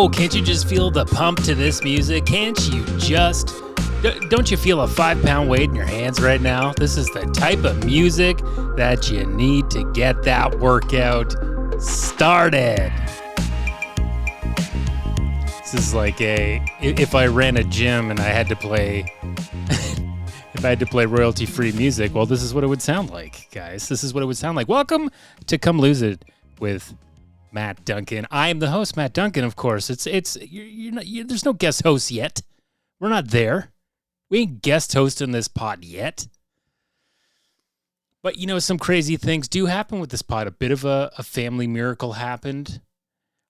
Oh, can't you just feel the pump to this music? Can't you just... Don't you feel a 5-pound weight in your hands right now? This is the type of music that you need to get that workout started. This is like if I ran a gym and I had to play... if I had to play royalty-free music, well, this is what it would sound like, guys. This is what it would sound like. Welcome to Come Lose It with Matt Duncan. I am the host, Matt Duncan, of course. There's no guest host yet. We're not there. We ain't guest hosting this pod yet. But, some crazy things do happen with this pod. A bit of a family miracle happened.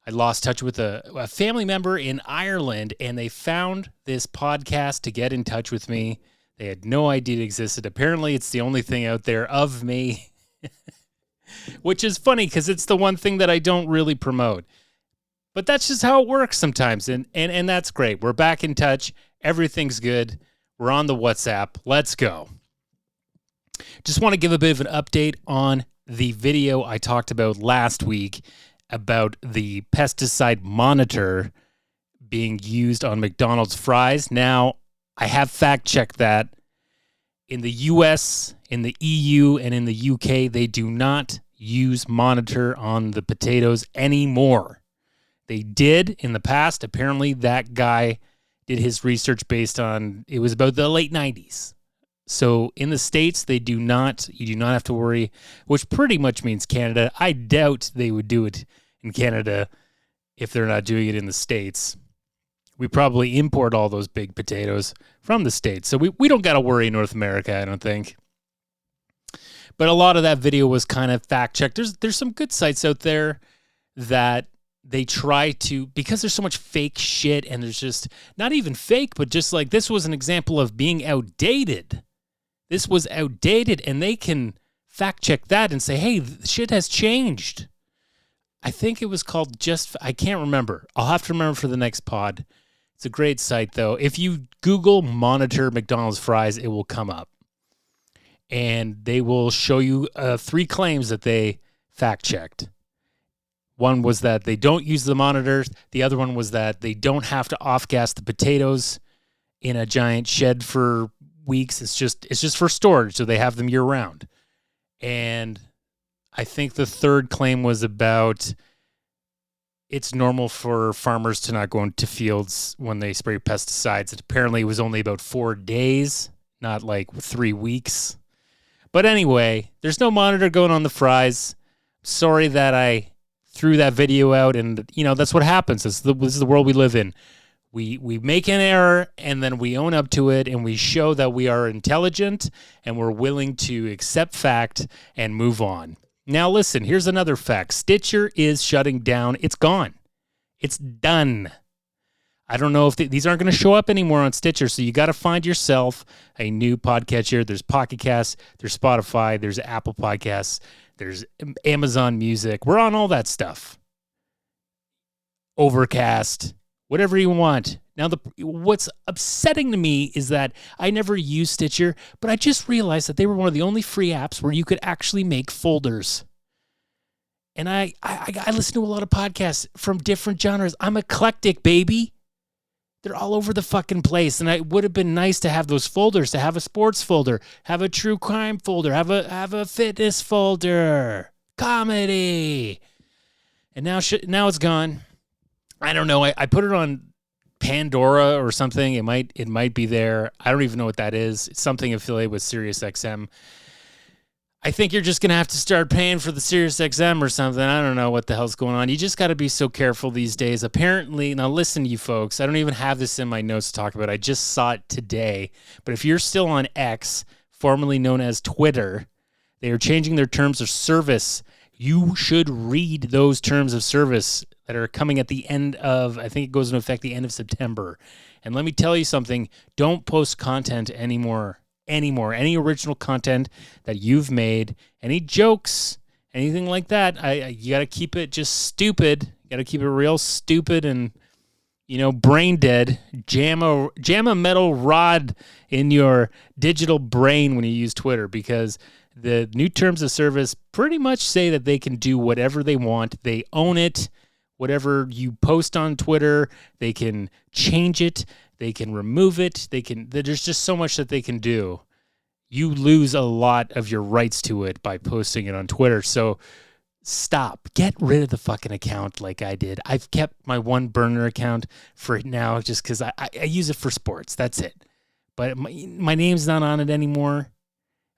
I lost touch with a family member in Ireland, and they found this podcast to get in touch with me. They had no idea it existed. Apparently, it's the only thing out there of me, which is funny because it's the one thing that I don't really promote. But that's just how it works sometimes, and that's great. We're back in touch. Everything's good. We're on the WhatsApp. Let's go. Just want to give a bit of an update on the video I talked about last week about the pesticide monitor being used on McDonald's fries. Now, I have fact-checked that. In the US, in the EU, and in the UK, they do not use monitor on the potatoes anymore. They did in the past. Apparently, that guy did his research based on, it was about the late 90s. So in the States, you do not have to worry, which pretty much means Canada. I doubt they would do it in Canada if they're not doing it in the States. We probably import all those big potatoes from the States. So we don't got to worry in North America, I don't think. But a lot of that video was kind of fact-checked. There's some good sites out there that they try to, because there's so much fake shit, and there's just, not even fake, but just like, this was an example of being outdated. This was outdated, and they can fact-check that and say, hey, shit has changed. I think it was called I can't remember. I'll have to remember for the next pod. It's a great site, though. If you Google monitor McDonald's fries, it will come up. And they will show you 3 claims that they fact-checked. One was that they don't use the monitors. The other one was that they don't have to off-gas the potatoes in a giant shed for weeks. It's just for storage, so they have them year-round. And I think the third claim was about it's normal for farmers to not go into fields when they spray pesticides. It apparently was only about 4 days, not like 3 weeks. But anyway, there's no monitor going on the fries. Sorry that I threw that video out, and that's what happens. This is the world we live in. We make an error, and then we own up to it, and we show that we are intelligent, and we're willing to accept fact and move on. Now listen, here's another fact. Stitcher is shutting down. It's gone. It's done. I don't know if these aren't going to show up anymore on Stitcher, so you got to find yourself a new podcatcher. There's Pocket Casts, there's Spotify, there's Apple Podcasts, there's Amazon Music. We're on all that stuff. Overcast, whatever you want. Now, what's upsetting to me is that I never used Stitcher, but I just realized that they were one of the only free apps where you could actually make folders. And I listen to a lot of podcasts from different genres. I'm eclectic, baby. They're all over the fucking place. And it would have been nice to have those folders, to have a sports folder, have a true crime folder, have a fitness folder, comedy. And now it's gone. I don't know. I put it on Pandora or something. It might be there. I don't even know what that is. It's something affiliated with SiriusXM. I think you're just going to have to start paying for the SiriusXM or something. I don't know what the hell's going on. You just got to be so careful these days. Apparently, now listen, you folks, I don't even have this in my notes to talk about. I just saw it today. But if you're still on X, formerly known as Twitter, they are changing their terms of service. You should read those terms of service that are coming at the end of, I think it goes into effect the end of September. And let me tell you something, don't post content anymore. Any original content that you've made, any jokes, anything like that, you got to keep it just stupid. You got to keep it real stupid and, brain dead. Jam a metal rod in your digital brain when you use Twitter, because the new terms of service pretty much say that they can do whatever they want. They own it. whatever you post on Twitter. They can change it. They can remove it. There's just so much that they can do. You lose a lot of your rights to it by posting it on Twitter. So stop. Get rid of the fucking account like I did. I've kept my one burner account for it now just because I use it for sports. That's it. But my name's not on it anymore.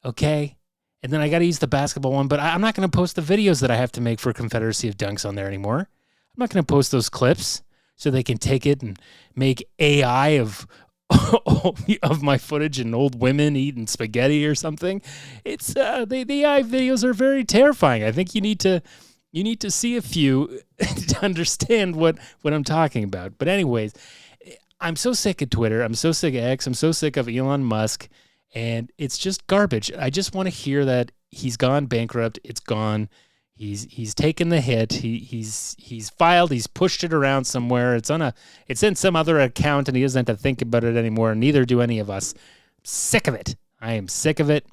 Okay? And then I got to use the basketball one, but I'm not going to post the videos that I have to make for Confederacy of Dunks on there anymore. I'm not going to post those clips so they can take it and make AI of my footage and old women eating spaghetti or something. It's the AI videos are very terrifying. I think you need to see a few to understand what I'm talking about. But anyways, I'm so sick of Twitter. I'm so sick of X. I'm so sick of Elon Musk, and it's just garbage. I just want to hear that he's gone bankrupt. It's gone. He's taken the hit. He's filed. He's pushed it around somewhere. It's in some other account, and he doesn't have to think about it anymore. Neither do any of us. Sick of it. I am sick of it.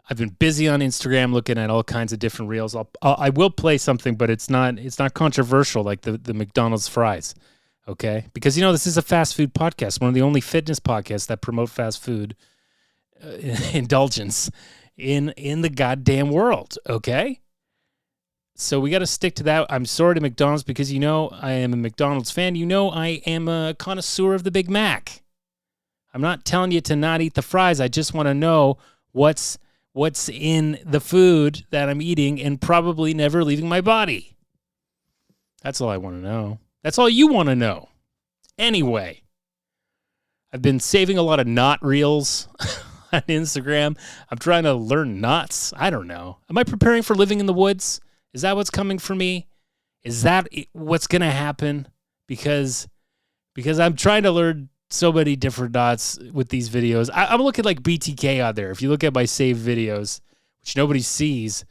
I've been busy on Instagram looking at all kinds of different reels. I will play something, but it's not controversial like the McDonald's fries. Okay, because this is a fast food podcast, one of the only fitness podcasts that promote fast food indulgence in the goddamn world, okay? So we got to stick to that. I'm sorry to McDonald's because I am a McDonald's fan. I am a connoisseur of the Big Mac. I'm not telling you to not eat the fries. I just want to know what's in the food that I'm eating and probably never leaving my body. That's all I want to know. That's all you want to know. Anyway, I've been saving a lot of knot reels on Instagram. I'm trying to learn knots. I don't know. Am I preparing for living in the woods? Is that what's coming for me? Is that what's going to happen? Because I'm trying to learn so many different knots with these videos. I'm looking like BTK out there. If you look at my saved videos, which nobody sees,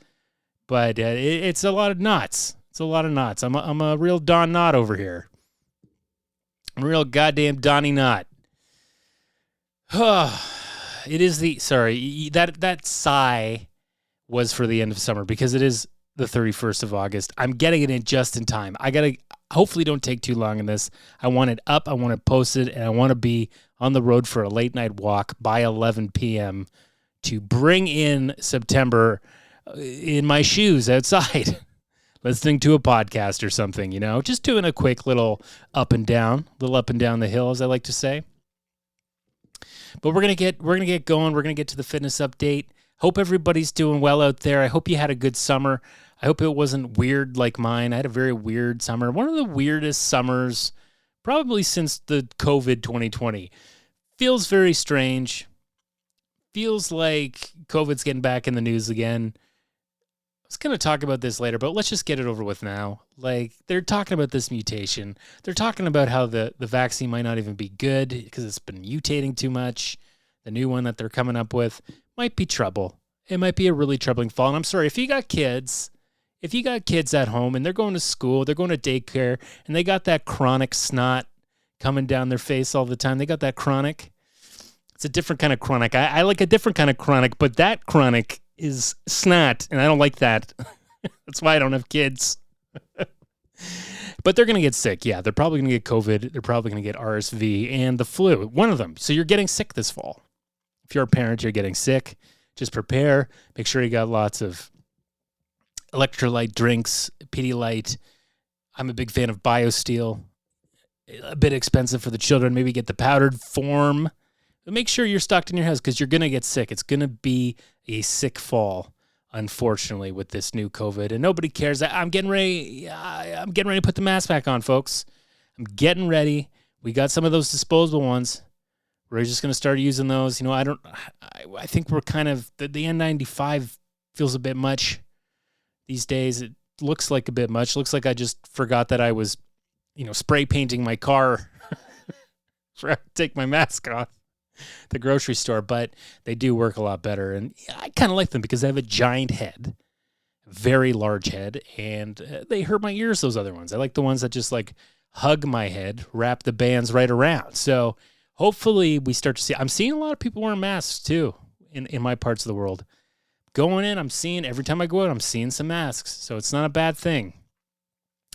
but it's a lot of knots. It's a lot of knots. I'm a real Don Knot over here. I'm a real goddamn Donnie Knot. It is that sigh was for the end of summer because it is the 31st of August. I'm getting it in just in time. I gotta hopefully don't take too long in this. I want it up. I want it posted, and I want to be on the road for a late night walk by 11 p.m. to bring in September in my shoes outside. Listening to a podcast or something, just doing a quick little up and down the hill, as I like to say. But we're gonna get going. We're gonna get to the fitness update. Hope everybody's doing well out there. I hope you had a good summer. I hope it wasn't weird like mine. I had a very weird summer. One of the weirdest summers probably since the COVID 2020. Feels very strange. Feels like COVID's getting back in the news again. I was going to talk about this later, but let's just get it over with now. Like, they're talking about this mutation. They're talking about how the vaccine might not even be good because it's been mutating too much. The new one that they're coming up with might be trouble. It might be a really troubling fall. And I'm sorry, if you got kids at home and they're going to school, they're going to daycare, and they got that chronic snot coming down their face all the time, they got that chronic. It's a different kind of chronic. I like a different kind of chronic, but that chronic is snot, and I don't like that. That's why I don't have kids. But they're going to get sick. Yeah, they're probably going to get COVID. They're probably going to get RSV and the flu, one of them. So you're getting sick this fall. If you're a parent, you're getting sick. Just prepare. Make sure you got lots of electrolyte drinks, Pedialyte. I'm a big fan of BioSteel. A bit expensive for the children. Maybe get the powdered form. But make sure you're stocked in your house because you're going to get sick. It's going to be a sick fall, unfortunately, with this new COVID. And nobody cares. I'm getting ready. I'm getting ready to put the mask back on, folks. I'm getting ready. We got some of those disposable ones. We're just going to start using those. I think we're kind of, the N95 feels a bit much these days. It looks like a bit much. Looks like I just forgot that I was, spray painting my car. Forgot to take my mask off. The grocery store, but they do work a lot better. And I kind of like them because they have a giant head, very large head, and they hurt my ears, those other ones. I like the ones that just like hug my head, wrap the bands right around. So hopefully we start to see, I'm seeing a lot of people wearing masks too in my parts of the world. Going in, every time I go out, I'm seeing some masks. So it's not a bad thing.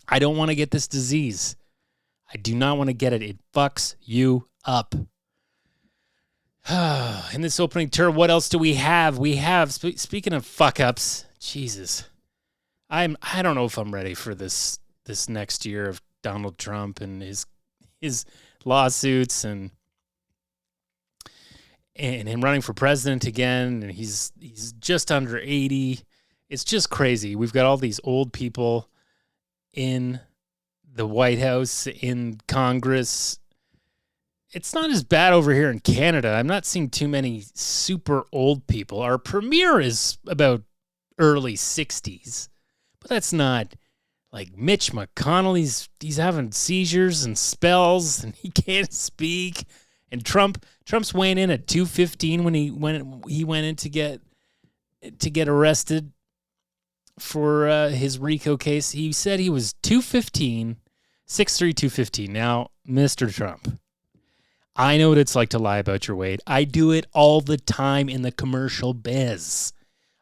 I don't want to get this disease. I do not want to get it. It fucks you up. In this opening tour, what else do we have? We have, speaking of fuck ups, Jesus, I don't know if I'm ready for this next year of Donald Trump and his lawsuits and him running for president again. And he's just under 80. It's just crazy. We've got all these old people in the White House, in Congress. It's not as bad over here in Canada. I'm not seeing too many super old people. Our premier is about early 60s, but that's not like Mitch McConnell. He's having seizures and spells, and he can't speak. And Trump's weighing in at 215 when he went in to get arrested for his RICO case. He said he was 215, 6'3", 215. Now, Mr. Trump, I know what it's like to lie about your weight. I do it all the time in the commercial biz.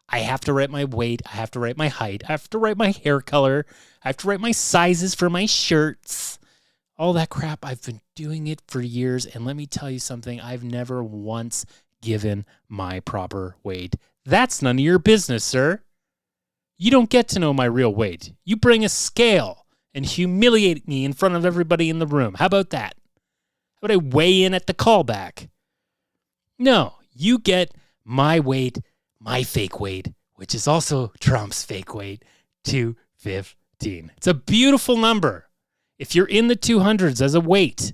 I have to write my weight. I have to write my height. I have to write my hair color. I have to write my sizes for my shirts. All that crap. I've been doing it for years. And let me tell you something. I've never once given my proper weight. That's none of your business, sir. You don't get to know my real weight. You bring a scale and humiliate me in front of everybody in the room. How about that? How about I weigh in at the callback? No, you get my weight, my fake weight, which is also Trump's fake weight, 215. It's a beautiful number. If you're in the 200s as a weight,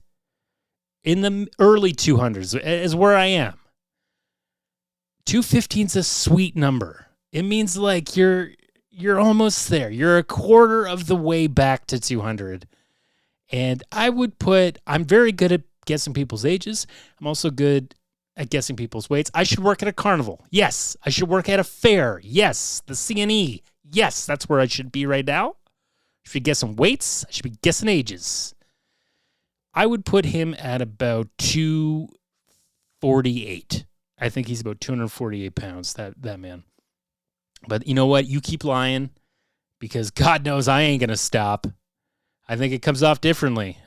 in the early 200s is where I am. 215 is a sweet number. It means like you're almost there. You're a quarter of the way back to 200. And I'm very good at guessing people's ages. I'm also good at guessing people's weights. I should work at a carnival. Yes. I should work at a fair. Yes. The CNE. Yes. That's where I should be right now. I should be guessing weights. I should be guessing ages. I would put him at about 248. I think he's about 248 pounds, that man. But you know what? You keep lying because God knows I ain't going to stop. I think it comes off differently.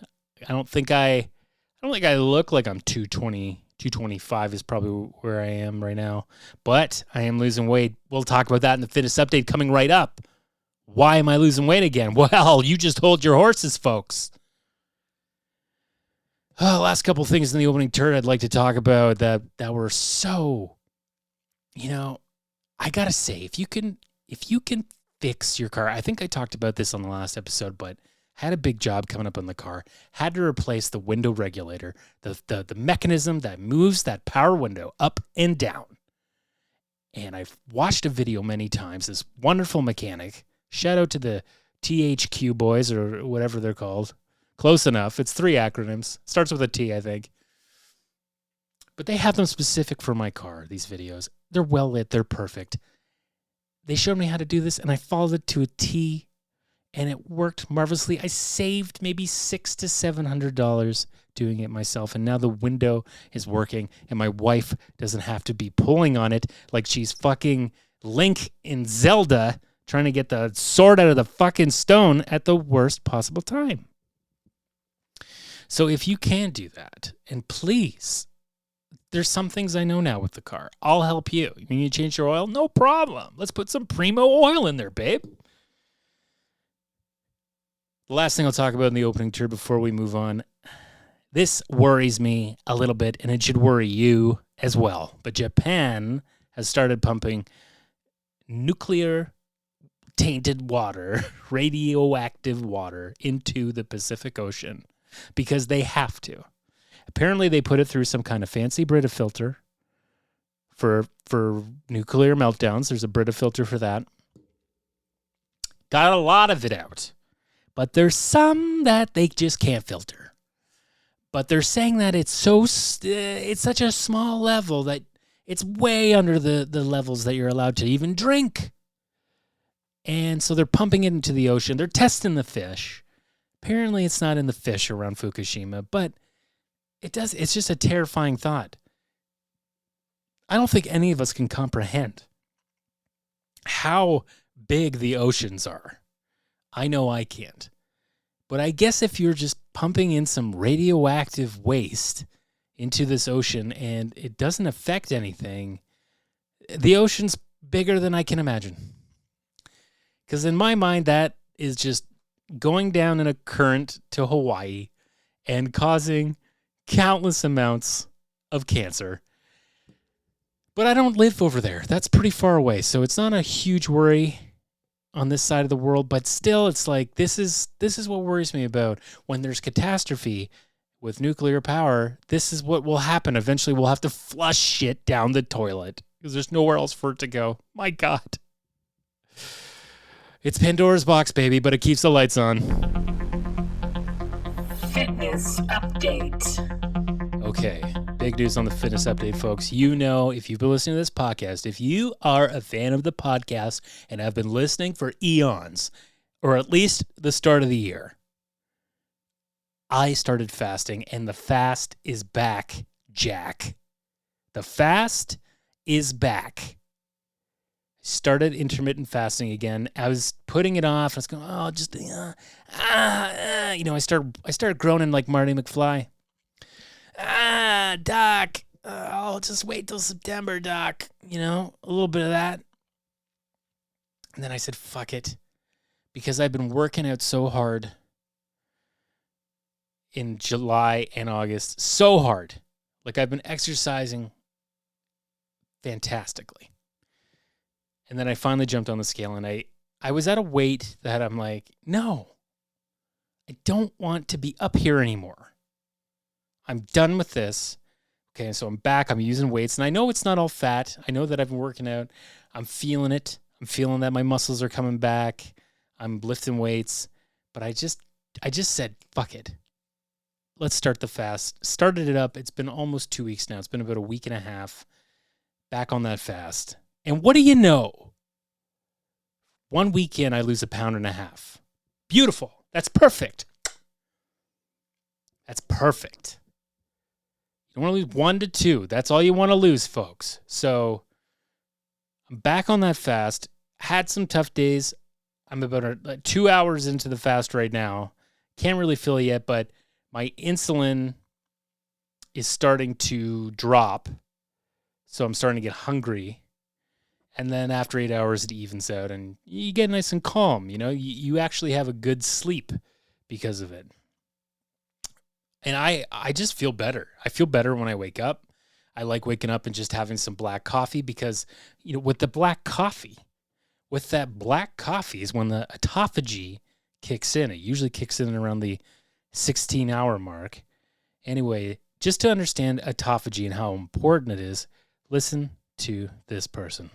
I don't think I look like I'm 220, 225 is probably where I am right now. But I am losing weight. We'll talk about that in the fitness update coming right up. Why am I losing weight again? Well, you just hold your horses, folks. Last couple things in the opening turn I'd like to talk about that were so, I gotta say, if you can fix your car, I think I talked about this on the last episode, but had a big job coming up on the car, had to replace the window regulator, the mechanism that moves that power window up and down. And I've watched a video many times, this wonderful mechanic, shout out to the THQ boys or whatever they're called. Close enough. It's 3 acronyms. Starts with a T, I think. But they have them specific for my car, these videos. They're well lit. They're perfect. They showed me how to do this, and I followed it to a T, and it worked marvelously. I saved maybe $600 to $700 doing it myself, and now the window is working, and my wife doesn't have to be pulling on it like she's fucking Link in Zelda trying to get the sword out of the fucking stone at the worst possible time. So if you can do that, and please, there's some things I know now with the car. I'll help you. You need to change your oil? No problem. Let's put some Primo oil in there, babe. The last thing I'll talk about in the opening tour before we move on. This worries me a little bit, and it should worry you as well. But Japan has started pumping nuclear-tainted water, radioactive water, into the Pacific Ocean because they have to. Apparently, they put it through some kind of fancy Brita filter for nuclear meltdowns. There's a Brita filter for that. Got a lot of it out. But there's some that they just can't filter. But they're saying that it's such a small level that it's way under the levels that you're allowed to even drink. And so they're pumping it into the ocean. They're testing the fish. Apparently, it's not in the fish around Fukushima, but it's just a terrifying thought. I don't think any of us can comprehend how big the oceans are. I know I can't. But I guess if you're just pumping in some radioactive waste into this ocean and it doesn't affect anything, the ocean's bigger than I can imagine. Because in my mind, that is just going down in a current to Hawaii and causing countless amounts of cancer. But I don't live over there. That's pretty far away. So it's not a huge worry on this side of the world. But still, it's like this is what worries me about when there's catastrophe with nuclear power. This is what will happen. Eventually, we'll have to flush shit down the toilet because there's nowhere else for it to go. My God. It's Pandora's box, baby, but it keeps the lights on. Fitness update. Okay, big news on the fitness update, folks. You know, if you've been listening to this podcast, if you are a fan of the podcast and have been listening for eons, or at least the start of the year, I started fasting, and the fast is back, Jack. The fast is back. Started intermittent fasting again. I was putting it off. I was going, I started groaning like Marty McFly. Doc, I'll just wait till September, Doc. You know, a little bit of that. And then I said, fuck it. Because I've been working out so hard in July and August. So hard. Like I've been exercising fantastically. And then I finally jumped on the scale and I was at a weight that I'm like, no, I don't want to be up here anymore. I'm done with this. Okay, so I'm back. I'm using weights. And I know it's not all fat. I know that I've been working out. I'm feeling it. I'm feeling that my muscles are coming back. I'm lifting weights. But I just said, fuck it. Let's start the fast. Started it up. It's been almost 2 weeks now. It's been about a week and a half. Back on that fast. And what do you know? 1 week in, I lose 1.5 pounds. Beautiful. That's perfect. That's perfect. You want to lose 1 to 2. That's all you want to lose, folks. So I'm back on that fast. Had some tough days. I'm about 2 hours into the fast right now. Can't really feel it yet, but my insulin is starting to drop. So I'm starting to get hungry. And then after 8 hours, it evens out and you get nice and calm. You know, you actually have a good sleep because of it. And I just feel better. I feel better when I wake up. I like waking up and just having some black coffee because, you know, with that black coffee is when the autophagy kicks in. It usually kicks in around the 16-hour mark. Anyway, just to understand autophagy and how important it is, listen to this person.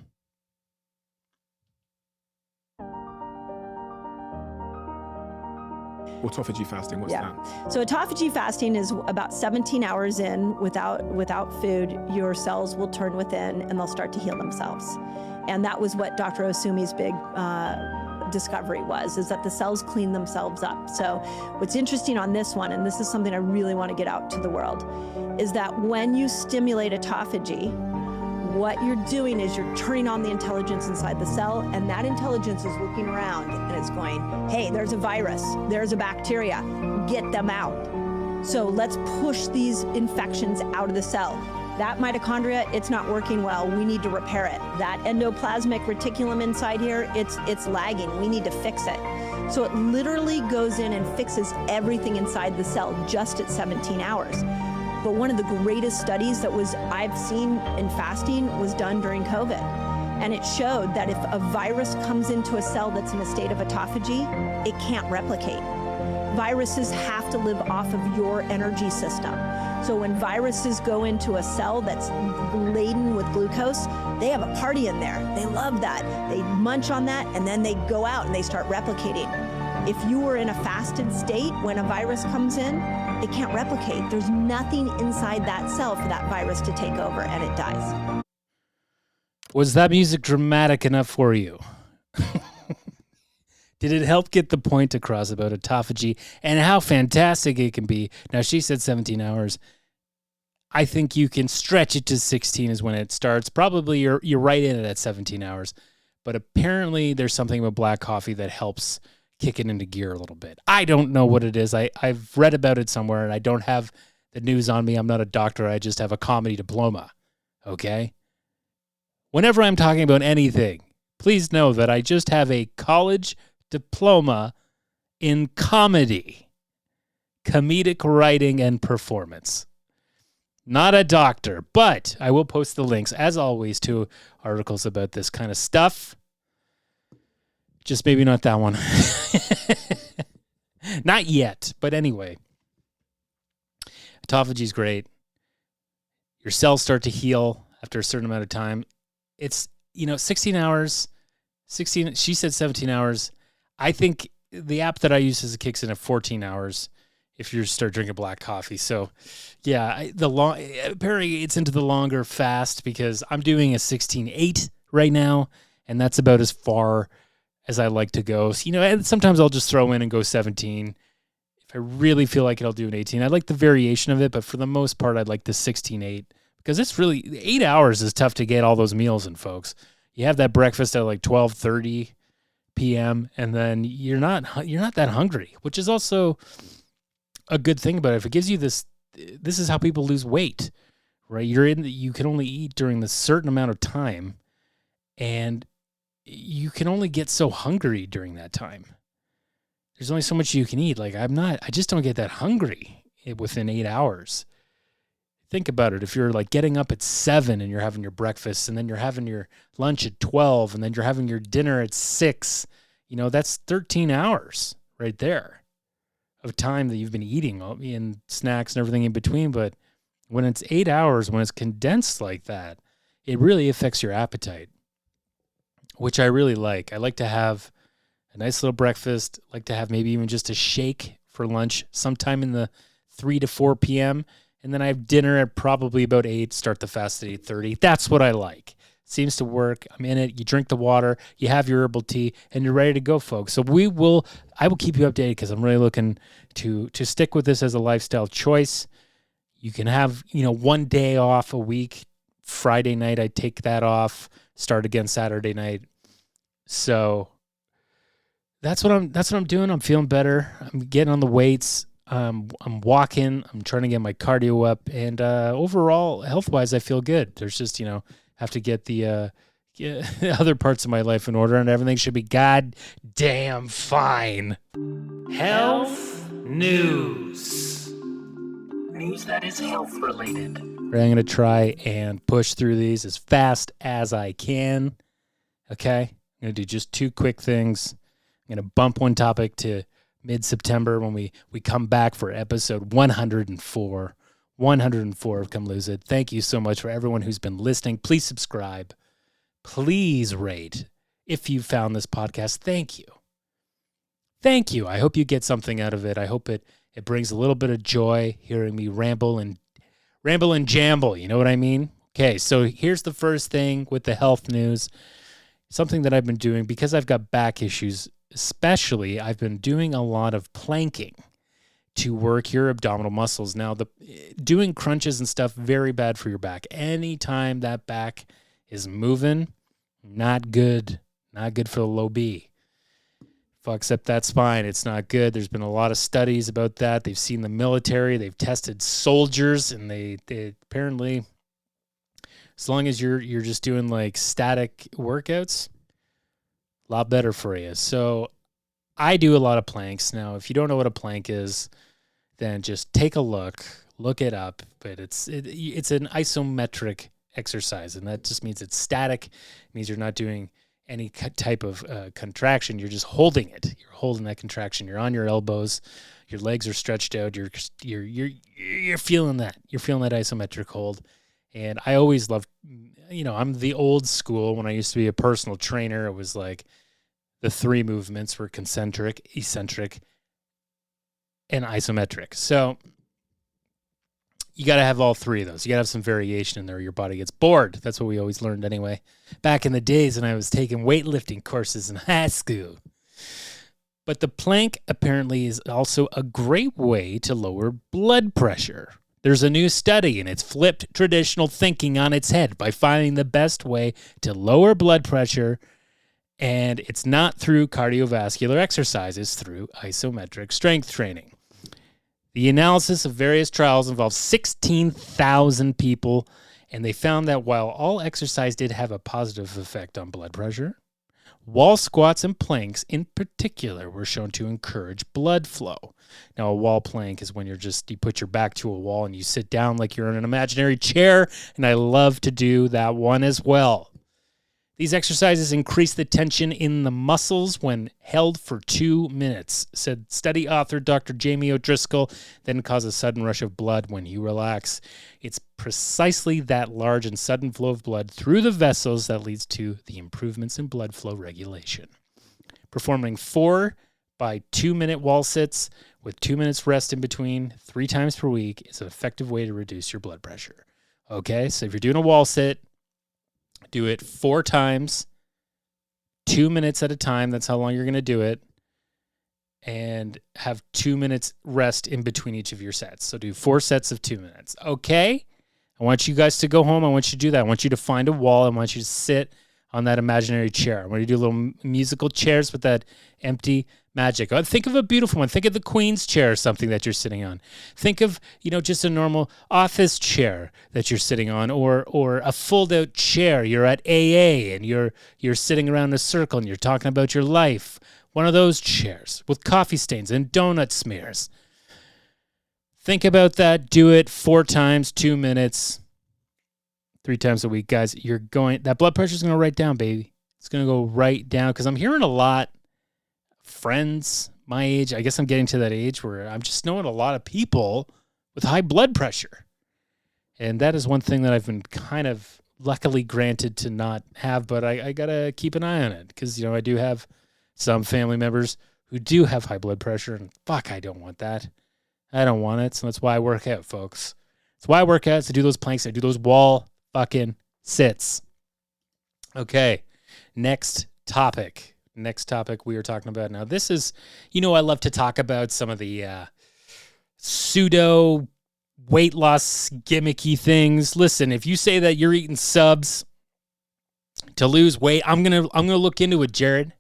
Autophagy fasting, what's that? So autophagy fasting is about 17 hours in without food. Your cells will turn within and they'll start to heal themselves. And that was what Dr. Osumi's big discovery is that the cells clean themselves up. So what's interesting on this one, and this is something I really want to get out to the world, is that when you stimulate autophagy, what you're doing is you're turning on the intelligence inside the cell, and that intelligence is looking around and it's going, hey, there's a virus, there's a bacteria, get them out. So let's push these infections out of the cell. That mitochondria, it's not working well. We need to repair it. That endoplasmic reticulum inside here, it's lagging. We need to fix it. So it literally goes in and fixes everything inside the cell just at 17 hours. But one of the greatest studies I've seen in fasting was done during COVID. And it showed that if a virus comes into a cell that's in a state of autophagy, it can't replicate. Viruses have to live off of your energy system. So when viruses go into a cell that's laden with glucose, they have a party in there. They love that. They munch on that and then they go out and they start replicating. If you were in a fasted state, when a virus comes in, it can't replicate. There's nothing inside that cell for that virus to take over and it dies. Was that music dramatic enough for you? Did it help get the point across about autophagy and how fantastic it can be? Now, she said 17 hours. I think you can stretch it to 16 is when it starts. Probably you're right in it at 17 hours. But apparently there's something about black coffee that helps kick it into gear a little bit. I don't know what it is. I've read about it somewhere, and I don't have the news on me. I'm not a doctor. I just have a comedy diploma, okay? Whenever I'm talking about anything, please know that I just have a college diploma in comedy, comedic writing, and performance. Not a doctor, but I will post the links, as always, to articles about this kind of stuff. Just maybe not that one. Not yet, but anyway. Autophagy is great. Your cells start to heal after a certain amount of time. It's, 16 hours, she said 17 hours. I think the app that I use says it kicks in at 14 hours if you start drinking black coffee. So, yeah, apparently it's into the longer fast because I'm doing a 16-8 right now, and that's about as far as I like to go. So, and sometimes I'll just throw in and go 17. If I really feel like it, I'll do an 18. I like the variation of it, but for the most part, I'd like the 16-8 because it's really 8 hours is tough to get all those meals in, folks. You have that breakfast at like 12:30 p.m. and then you're not that hungry, which is also a good thing about it. If it gives you this is how people lose weight, right? You can only eat during this certain amount of time, and you can only get so hungry during that time. There's only so much you can eat. Like I just don't get that hungry within 8 hours. Think about it. If you're like getting up at 7 and you're having your breakfast and then you're having your lunch at 12 and then you're having your dinner at 6, that's 13 hours right there of time that you've been eating and snacks and everything in between. But when it's 8 hours, when it's condensed like that, it really affects your appetite, which I really like. I like to have a nice little breakfast, like to have maybe even just a shake for lunch sometime in the 3 to 4 p.m., and then I have dinner at probably about 8, start the fast at 8:30. That's what I like. Seems to work. I'm in it. You drink the water, you have your herbal tea, and you're ready to go, folks. So I will keep you updated because I'm really looking to stick with this as a lifestyle choice. You can have, one day off a week. Friday night, I take that off, start again Saturday night. So that's what I'm doing. I'm feeling better. I'm getting on the weights. I'm walking. I'm trying to get my cardio up, and overall, health-wise, I feel good. There's just, have to get the other parts of my life in order, and everything should be goddamn fine. Health news. News that is health-related. I'm going to try and push through these as fast as I can. Okay? I'm going to do just 2 quick things. I'm going to bump one topic to mid-September when we come back for episode 104. 104 of Come Lose It. Thank you so much for everyone who's been listening. Please subscribe. Please rate. If you found this podcast, thank you. Thank you. I hope you get something out of it. I hope it brings a little bit of joy hearing me ramble and jamble. You know what I mean? Okay, so here's the first thing with the health news. Something that I've been doing because I've got back issues. Especially, I've been doing a lot of planking to work your abdominal muscles. Now, doing crunches and stuff, very bad for your back. Anytime that back is moving, not good. Not good for the low B. Fucks up that spine. It's not good. There's been a lot of studies about that. They've seen the military. They've tested soldiers, and they apparently, as long as you're just doing like static workouts, a lot better for you. So I do a lot of planks. Now, if you don't know what a plank is, then just take a look it up. But it's an isometric exercise, and that just means it's static. It means you're not doing any type of contraction. You're just holding it. You're holding that contraction. You're on your elbows. Your legs are stretched out. You're feeling that. You're feeling that isometric hold. And I always loved, I'm the old school. When I used to be a personal trainer, it was like the 3 movements were concentric, eccentric, and isometric. So you got to have all 3 of those. You got to have some variation in there or your body gets bored. That's what we always learned anyway. Back in the days when I was taking weightlifting courses in high school. But the plank apparently is also a great way to lower blood pressure. There's a new study, and it's flipped traditional thinking on its head by finding the best way to lower blood pressure And it's not through cardiovascular exercise, it's through isometric strength training. The analysis of various trials involved 16,000 people, and they found that while all exercise did have a positive effect on blood pressure, wall squats and planks in particular were shown to encourage blood flow. Now, a wall plank is when you put your back to a wall and you sit down like you're in an imaginary chair, and I love to do that one as well. These exercises increase the tension in the muscles when held for 2 minutes, said study author Dr. Jamie O'Driscoll, then cause a sudden rush of blood when you relax. It's precisely that large and sudden flow of blood through the vessels that leads to the improvements in blood flow regulation. Performing 4 by 2 minute wall sits with 2 minutes rest in between 3 times per week is an effective way to reduce your blood pressure. Okay, so if you're doing a wall sit, do it 4 times, 2 minutes at a time. That's how long you're going to do it. And have 2 minutes rest in between each of your sets. So do 4 sets of 2 minutes. Okay? I want you guys to go home. I want you to do that. I want you to find a wall. I want you to sit on that imaginary chair. I want you to do little musical chairs with that empty magic. Think of a beautiful one. Think of the Queen's chair or something that you're sitting on. Think of, just a normal office chair that you're sitting on, or a fold-out chair. You're at AA and you're sitting around in a circle and you're talking about your life. One of those chairs with coffee stains and donut smears. Think about that. Do it 4 times, 2 minutes, 3 times a week. Guys, that blood pressure's going to go right down, baby. It's going to go right down, because I'm hearing a lot friends my age. I guess I'm getting to that age where I'm just knowing a lot of people with high blood pressure. And that is one thing that I've been kind of luckily granted to not have, but I got to keep an eye on it, because, I do have some family members who do have high blood pressure, and fuck, I don't want that. I don't want it. So that's why I work out, folks. That's why I work out, is to do those planks. I do those wall fucking sits. Okay. Next topic we are talking about now. This is, I love to talk about some of the pseudo weight loss gimmicky things. Listen, if you say that you're eating subs to lose weight, I'm gonna look into it, Jared.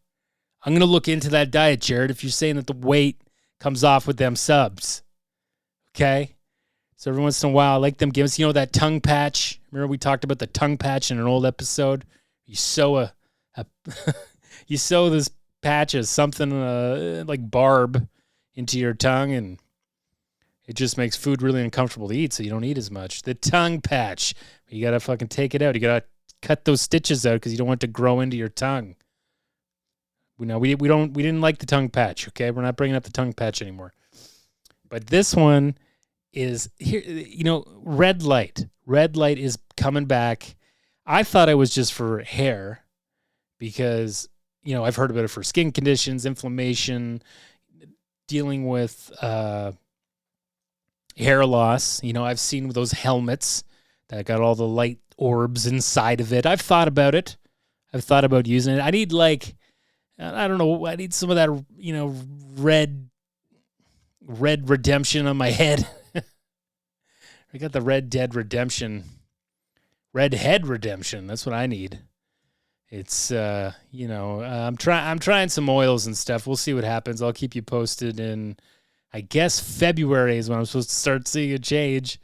I'm gonna look into that diet, Jared. If you're saying that the weight comes off with them subs, okay. So every once in a while, I like them gimmicks. That tongue patch. Remember we talked about the tongue patch in an old episode. You sew you sew this patch as something like barb into your tongue, and it just makes food really uncomfortable to eat, so you don't eat as much. The tongue patch. You got to fucking take it out. You got to cut those stitches out because you don't want it to grow into your tongue. We didn't like the tongue patch, okay? We're not bringing up the tongue patch anymore. But this one is here, red light. Red light is coming back. I thought it was just for hair because, I've heard about it for skin conditions, inflammation, dealing with hair loss. I've seen those helmets that got all the light orbs inside of it. I've thought about it. I've thought about using it. I need I don't know. I need some of that, red redemption on my head. I got the Red Dead Redemption. Red Head Redemption. That's what I need. It's, I'm trying some oils and stuff. We'll see what happens. I'll keep you posted in, I guess, February is when I'm supposed to start seeing a change.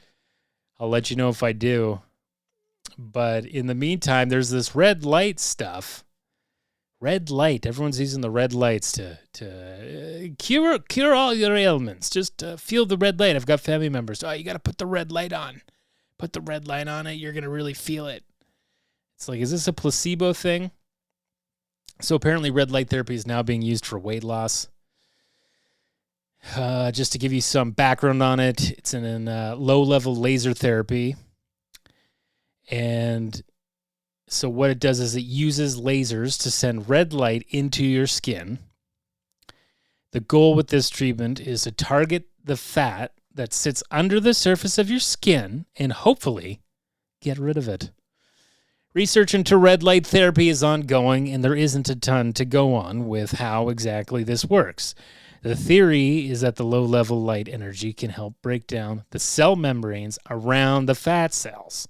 I'll let you know if I do. But in the meantime, there's this red light stuff. Red light. Everyone's using the red lights to cure all your ailments. Just feel the red light. I've got family members. Oh, you got to put the red light on. Put the red light on it. You're going to really feel it. It's like, is this a placebo thing? So apparently red light therapy is now being used for weight loss. Just to give you some background on it, it's in low-level laser therapy. And so what it does is it uses lasers to send red light into your skin. The goal with this treatment is to target the fat that sits under the surface of your skin and hopefully get rid of it. Research into red light therapy is ongoing, and there isn't a ton to go on with how exactly this works. The theory is that the low-level light energy can help break down the cell membranes around the fat cells.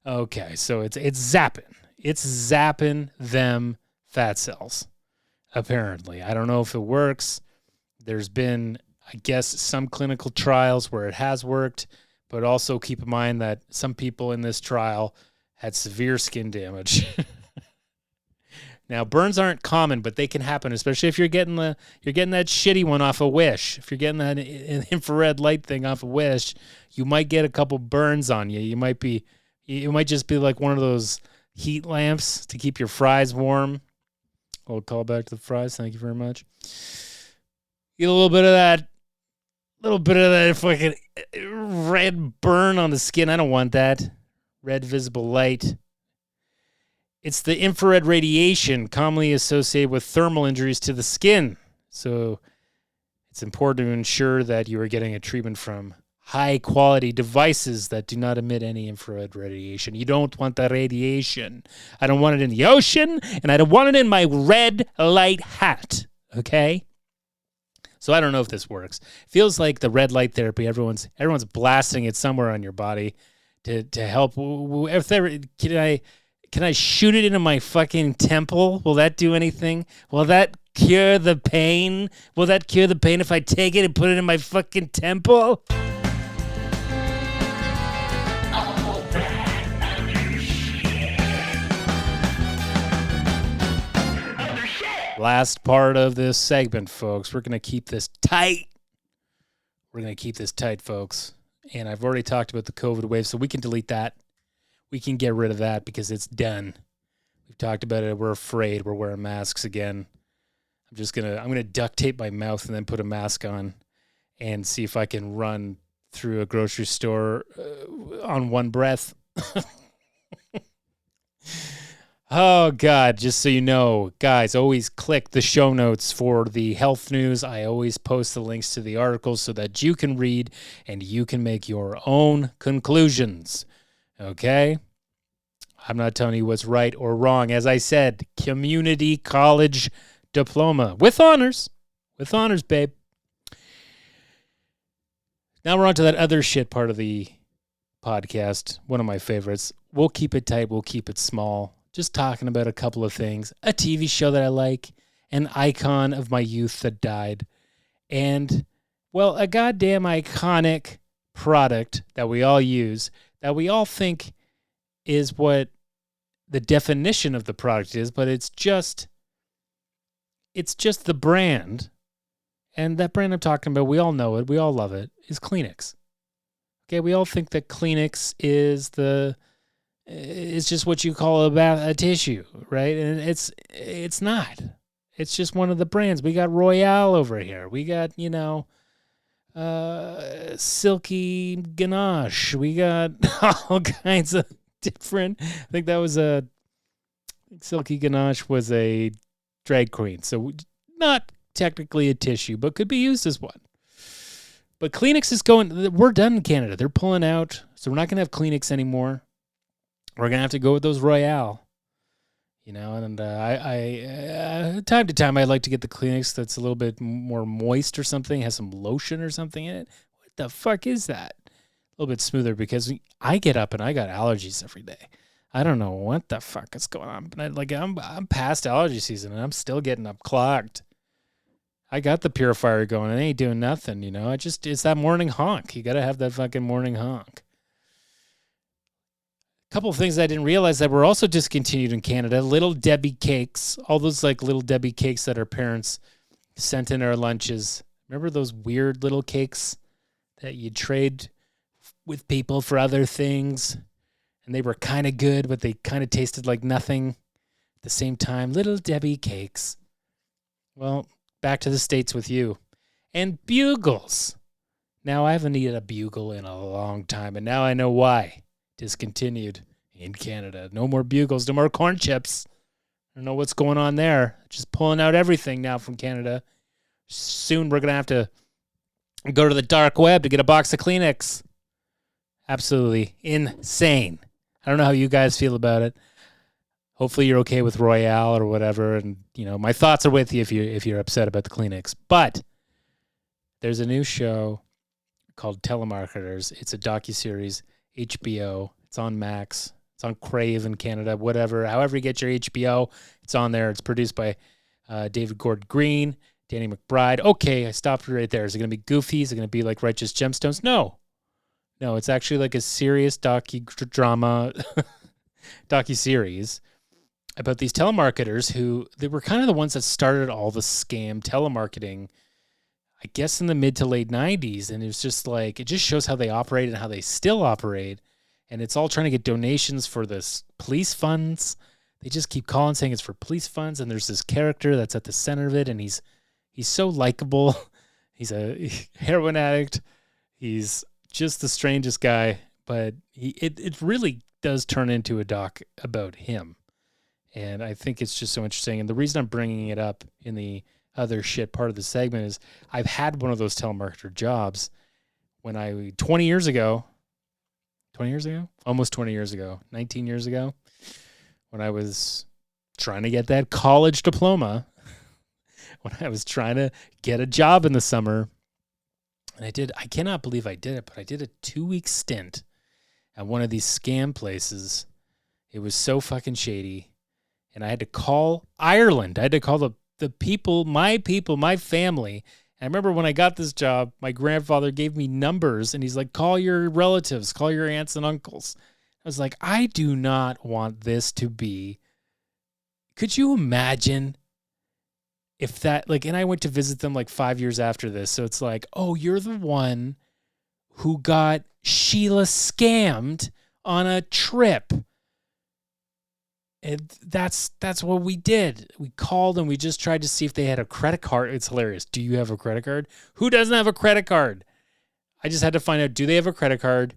Okay, so it's zapping. It's zapping them fat cells, apparently. I don't know if it works. There's been, I guess, some clinical trials where it has worked, but also keep in mind that some people in this trial had severe skin damage. Now, burns aren't common, but they can happen, especially if you're getting that shitty one off a Wish. If you're getting that infrared light thing off a Wish, you might get a couple burns on you. You might just be like one of those heat lamps to keep your fries warm. I'll call back to the fries. Thank you very much. Get a little bit of that fucking red burn on the skin. I don't want that. Red visible light. It's the infrared radiation commonly associated with thermal injuries to the skin. So it's important to ensure that you are getting a treatment from high-quality devices that do not emit any infrared radiation. You don't want that radiation. I don't want it in the ocean, and I don't want it in my red light hat, okay? So I don't know if this works. Feels like the red light therapy, everyone's blasting it somewhere on your body to help. Can I shoot it into my fucking temple? Will that do anything? Will that cure the pain? Will that cure the pain if I take it and put it in my fucking temple? Last part of this segment, folks. We're going to keep this tight. Folks. And I've already talked about the COVID wave, so we can delete that. We can get rid of that because it's done. We've talked about it. We're afraid. We're wearing masks again. I'm going to duct tape my mouth and then put a mask on and see if I can run through a grocery store on one breath. Oh, God, just so you know, guys, always click the show notes for the health news. I always post the links to the articles so that you can read and you can make your own conclusions. Okay? I'm not telling you what's right or wrong. As I said, community college diploma with honors. With honors, babe. Now we're on to that other shit part of the podcast. One of my favorites. We'll keep it tight. We'll keep it small. Just talking about a couple of things. A TV show that I like. An icon of my youth that died. And, well, a goddamn iconic product that we all use, that we all think is what the definition of the product is, but it's just the brand. And that brand I'm talking about, we all know it, we all love it, is Kleenex. Okay, we all think that Kleenex is just what you call a tissue, right? And it's not. It's just one of the brands. We got Royale over here. We got, Silky Ganache. We got all kinds of different. I think that was Silky Ganache was a drag queen, so not technically a tissue, but could be used as one. But Kleenex is we're done in Canada. They're pulling out, so we're not going to have Kleenex anymore. We're going to have to go with those Royale. And I time to time, I like to get the Kleenex that's a little bit more moist or something, has some lotion or something in it. What the fuck is that? A little bit smoother because I get up and I got allergies every day. I don't know what the fuck is going on, but I'm past allergy season and I'm still getting up clogged. I got the purifier going and it ain't doing nothing, it's that morning honk. You got to have that fucking morning honk. Couple of things I didn't realize that were also discontinued in Canada. Little Debbie cakes, all those Little Debbie cakes that our parents sent in our lunches. Remember those weird little cakes that you'd trade with people for other things? And they were kind of good, but they kind of tasted like nothing at the same time. Little Debbie cakes. Well, back to the States with you. And Bugles. Now, I haven't eaten a Bugle in a long time, and now I know why. Discontinued in Canada. No more Bugles, no more corn chips. I don't know what's going on there. Just pulling out everything now from Canada. Soon we're going to have to go to the dark web to get a box of Kleenex. Absolutely insane. I don't know how you guys feel about it. Hopefully you're okay with Royale or whatever. And, my thoughts are with you if you're upset about the Kleenex. But there's a new show called Telemarketers. It's a docuseries. HBO. It's on Max. It's on Crave in Canada, whatever. However you get your HBO, it's on there. It's produced by David Gordon Green, Danny McBride. Okay, I stopped right there. Is it going to be goofy? Is it going to be like Righteous Gemstones? No, it's actually like a serious docudrama, docu-series about these telemarketers who they were kind of the ones that started all the scam telemarketing, I guess in the mid to late 90s. And it was just like, it just shows how they operate and how they still operate. And it's all trying to get donations for this police funds. They just keep calling saying it's for police funds. And there's this character that's at the center of it. And he's so likable. He's a heroin addict. He's just the strangest guy, but it really does turn into a doc about him. And I think it's just so interesting. And the reason I'm bringing it up in the other shit part of the segment is I've had one of those telemarketer jobs when 20 years ago, almost 20 years ago, 19 years ago, when I was trying to get that college diploma, when I was trying to get a job in the summer. And I cannot believe I did it, but I did a 2-week stint at one of these scam places. It was so fucking shady. And I had to call Ireland. I had to call the people, my family. And I remember when I got this job, my grandfather gave me numbers and he's like, call your relatives, call your aunts and uncles. I was like, I do not want this to be. Could you imagine if that, like, and I went to visit them like 5 years after this. So it's like, oh, you're the one who got Sheila scammed on a trip. And that's what we did. We called and we just tried to see if they had a credit card. It's hilarious. Do you have a credit card? Who doesn't have a credit card? I just had to find out, do they have a credit card?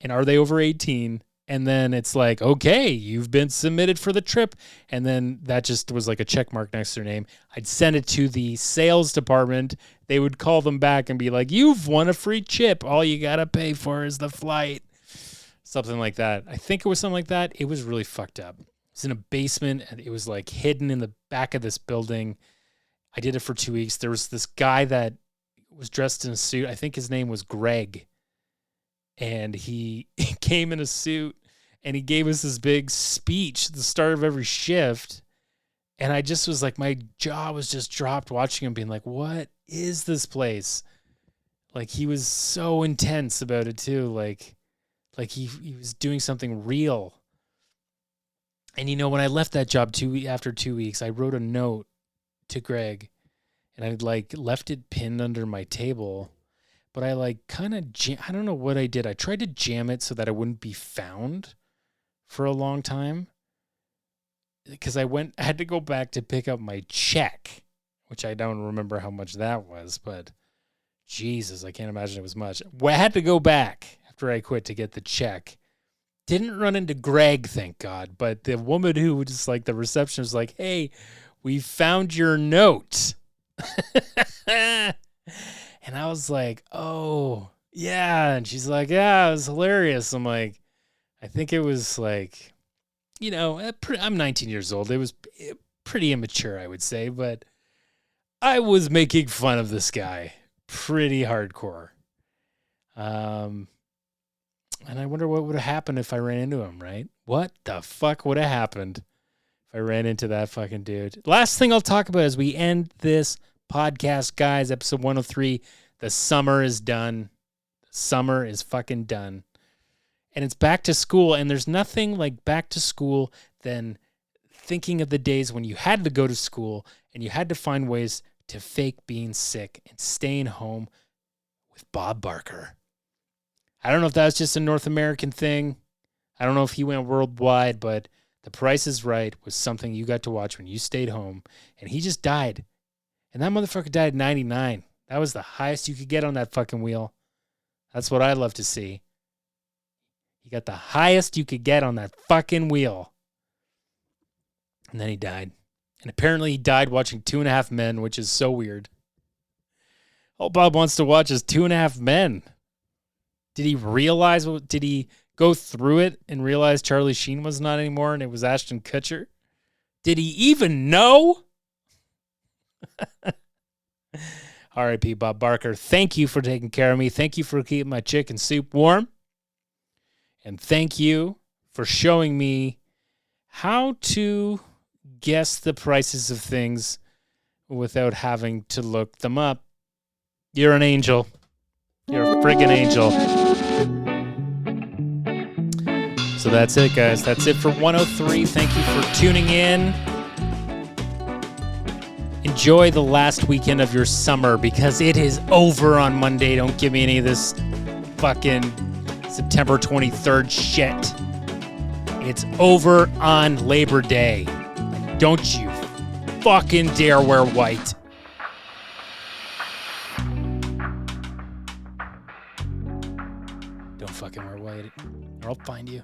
And are they over 18? And then it's like, okay, you've been submitted for the trip. And then that just was like a check mark next to their name. I'd send it to the sales department. They would call them back and be like, you've won a free chip. All you got to pay for is the flight. Something like that. I think it was something like that. It was really fucked up. It's in a basement, and it was like hidden in the back of this building. I did it for 2 weeks. There was this guy that was dressed in a suit. I think his name was Greg. And he came in a suit, and he gave us this big speech at the start of every shift. And I just was like, my jaw was just dropped watching him being like, what is this place? Like, he was so intense about it too. Like he was doing something real. And, you know, when I left that job after 2 weeks, I wrote a note to Greg, and I left it pinned under my table. But I I don't know what I did. I tried to jam it so that I wouldn't be found for a long time. Because I had to go back to pick up my check, which I don't remember how much that was. But Jesus, I can't imagine it was much. I had to go back after I quit to get the check. Didn't run into Greg, thank God. But the woman who was like the receptionist was like, hey, we found your note. And I was like, oh, yeah. And she's like, yeah, it was hilarious. I'm like, I think it was like, you know, I'm 19 years old. It was pretty immature, I would say. But I was making fun of this guy pretty hardcore. And I wonder what would have happened if I ran into him, right? What the fuck would have happened if I ran into that fucking dude? Last thing I'll talk about as we end this podcast, guys, episode 103. The summer is done. The summer is fucking done. And it's back to school, and there's nothing like back to school than thinking of the days when you had to go to school and you had to find ways to fake being sick and staying home with Bob Barker. I don't know if that was just a North American thing. I don't know if he went worldwide, but The Price is Right was something you got to watch when you stayed home, and he just died. And that motherfucker died at 99. That was the highest you could get on that fucking wheel. That's what I'd love to see. He got the highest you could get on that fucking wheel. And then he died. And apparently he died watching 2.5 Men, which is so weird. All Bob wants to watch is 2.5 Men. Did he realize, did he go through it and realize Charlie Sheen was not anymore and it was Ashton Kutcher? Did he even know? R.I.P. Bob Barker. Thank you for taking care of me. Thank you for keeping my chicken soup warm. And thank you for showing me how to guess the prices of things without having to look them up. You're an angel. You're a friggin' angel. So that's it, guys. That's it for 103. Thank you for tuning in. Enjoy the last weekend of your summer because it is over on Monday. Don't give me any of this fucking September 23rd shit. It's over on Labor Day. Don't you fucking dare wear white. Don't fucking wear white or I'll find you.